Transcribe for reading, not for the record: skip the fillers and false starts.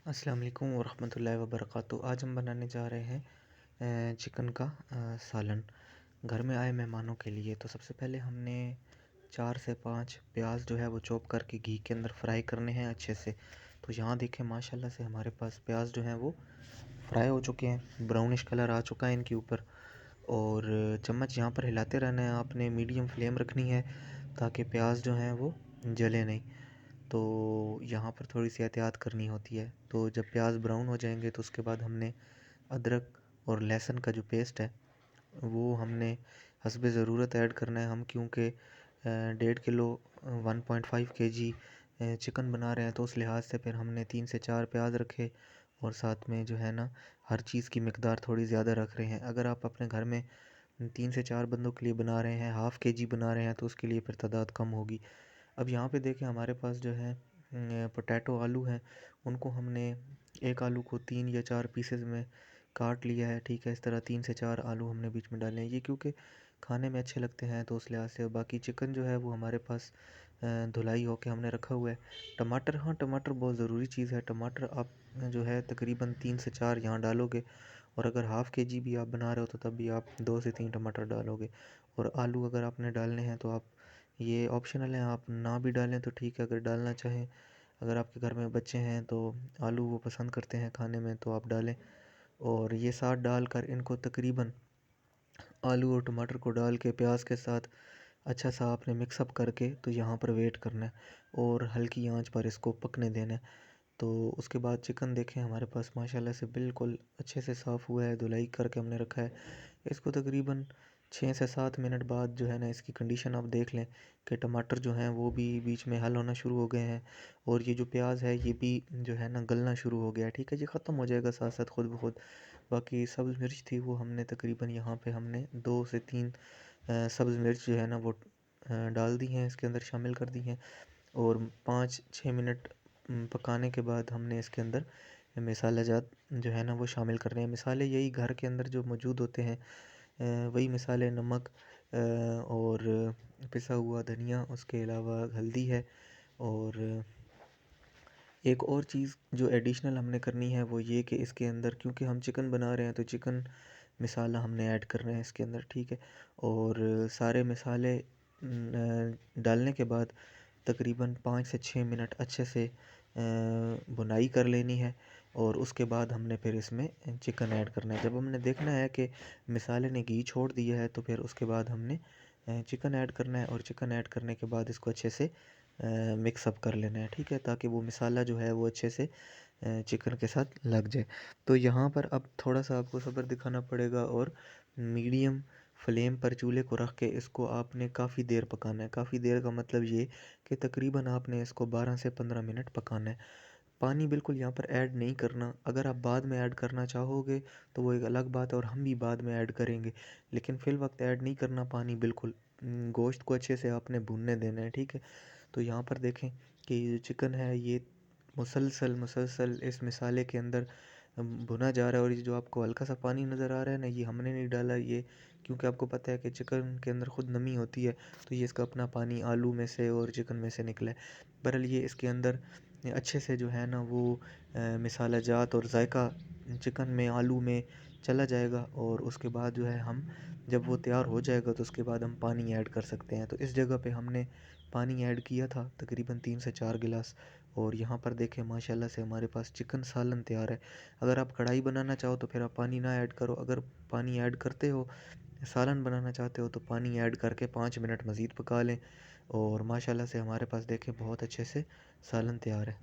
अस्सलाम वालेकुम वरहमतुल्लाहि वबरकातुहू। आज हम बनाने जा रहे हैं चिकन का सालन घर में आए मेहमानों के लिए। तो सबसे पहले हमने 4 से 5 प्याज जो है वो चॉप करके घी के अंदर फ्राई करने हैं अच्छे से। तो यहाँ देखें माशाल्लाह से हमारे पास प्याज जो हैं वो फ्राई हो चुके हैं, ब्राउनिश कलर आ चुका है इनके ऊपर। और चम्मच यहाँ पर हिलाते रहना है, आपने मीडियम फ्लेम रखनी है ताकि प्याज जो हैं वो जले नहीं। तो यहाँ पर थोड़ी सी एहतियात करनी होती है। तो जब प्याज ब्राउन हो जाएंगे तो उसके बाद हमने अदरक और लहसुन का जो पेस्ट है वो हमने हस्बे ज़रूरत ऐड करना है हम, क्योंकि 1.5 किलो 1.5 kg चिकन बना रहे हैं। तो उस लिहाज से फिर हमने 3 से 4 प्याज रखे और साथ में जो है ना हर चीज़ की मिकदार थोड़ी ज़्यादा रख रहे हैं। अगर आप अपने घर में 3 से 4 बंदों के लिए बना रहे हैं, ½ kg बना रहे हैं, तो उसके लिए फिर तादाद कम होगी। अब यहाँ पे देखें हमारे पास जो है पोटैटो आलू हैं, उनको हमने एक आलू को 3 या 4 पीसेस में काट लिया है। ठीक है, इस तरह 3 से 4 आलू हमने बीच में डाले हैं, ये क्योंकि खाने में अच्छे लगते हैं तो उस लिहाज से। बाकी चिकन जो है वो हमारे पास धुलाई होके हमने रखा हुआ है। टमाटर, हाँ टमाटर बहुत ज़रूरी चीज़ है। टमाटर आप जो है तकरीबन 3 से 4 यहाँ डालोगे, और अगर ½ kg भी आप बना रहे हो तो तब भी आप 2 से 3 टमाटर डालोगे। और आलू अगर आपने डालने हैं तो आप, ये ऑप्शनल है, आप ना भी डालें तो ठीक है, अगर डालना चाहें, अगर आपके घर में बच्चे हैं तो आलू वो पसंद करते हैं खाने में तो आप डालें। और ये साथ डालकर इनको तकरीबन आलू और टमाटर को डाल के प्याज के साथ अच्छा सा आपने मिक्सअप करके तो यहाँ पर वेट करना है और हल्की आंच पर इसको पकने देना है। तो उसके बाद चिकन देखें हमारे पास माशाल्लाह से बिल्कुल अच्छे से साफ़ हुआ है, धुलाई करके हमने रखा है। इसको तकरीबन 6 से 7 मिनट बाद जो है ना इसकी कंडीशन आप देख लें कि टमाटर जो हैं वो भी बीच में हल होना शुरू हो गए हैं, और ये जो प्याज है ये भी जो है ना गलना शुरू हो गया है। ठीक है, ये ख़त्म हो जाएगा साथ साथ खुद ब खुद। बाकी सब्ज़ मिर्च थी वो हमने तकरीबन यहाँ पे हमने 2 से 3 सब्ज़ मिर्च जो है ना वो डाल दी हैं, इसके अंदर शामिल कर दी हैं। और 5-6 मिनट पकाने के बाद हमने इसके अंदर मसाला जात जो है ना वो शामिल कर रहे हैं। मिसाले यही घर के अंदर जो मौजूद होते हैं, वही मिसाले, नमक और पिसा हुआ धनिया, उसके अलावा हल्दी है। और एक और चीज़ जो एडिशनल हमने करनी है वो ये कि इसके अंदर क्योंकि हम चिकन बना रहे हैं तो चिकन मसाला हमने ऐड कर रहे हैं इसके अंदर। ठीक है, और सारे मसाले डालने के बाद तकरीबन 5 से 6 मिनट अच्छे से भुनाई कर लेनी है, और उसके बाद हमने फिर इसमें चिकन ऐड करना है। जब हमने देखना है कि मसाले ने घी छोड़ दिया है तो फिर उसके बाद हमने चिकन ऐड करना है, और चिकन ऐड करने के बाद इसको अच्छे से मिक्स अप कर लेना है। ठीक है, ताकि वो मसाला जो है वो अच्छे से चिकन के साथ लग जाए। तो यहाँ पर अब थोड़ा सा आपको सब्र दिखाना पड़ेगा, और मीडियम फ्लेम पर चूल्हे को रख के इसको आपने काफ़ी देर पकाना है। काफ़ी देर का मतलब ये कि तकरीबन आपने इसको 12 से 15 मिनट पकाना है। पानी बिल्कुल यहाँ पर ऐड नहीं करना। अगर आप बाद में ऐड करना चाहोगे तो वो एक अलग बात है, और हम भी बाद में ऐड करेंगे, लेकिन फ़िल वक्त ऐड नहीं करना पानी बिल्कुल। गोश्त को अच्छे से आपने भूनने देना है। ठीक है, तो यहाँ पर देखें कि ये जो चिकन है ये मुसलसल मुसलसल इस मसाले के अंदर भुना जा रहा है। और ये जो आपको हल्का सा पानी नज़र आ रहा है ना, ये हमने नहीं डाला, ये क्योंकि आपको पता है कि चिकन के अंदर ख़ुद नमी होती है, तो ये इसका अपना पानी आलू में से और चिकन में से निकला है। बहरहाल ये इसके अंदर अच्छे से जो है ना वो मसाला जात और जायका चिकन में, आलू में चला जाएगा। और उसके बाद जो है हम, जब वो तैयार हो जाएगा तो उसके बाद हम पानी ऐड कर सकते हैं। तो इस जगह पे हमने पानी ऐड किया था तकरीबन 3 से 4 गिलास। और यहाँ पर देखें माशाल्लाह से हमारे पास चिकन सालन तैयार है। अगर आप कढ़ाई बनाना चाहो तो फिर आप पानी ना ऐड करो, अगर पानी ऐड करते हो, सालन बनाना चाहते हो तो पानी ऐड करके 5 मिनट मज़ीद पका लें। और माशाल्लाह से हमारे पास देखें बहुत अच्छे से सालन तैयार है।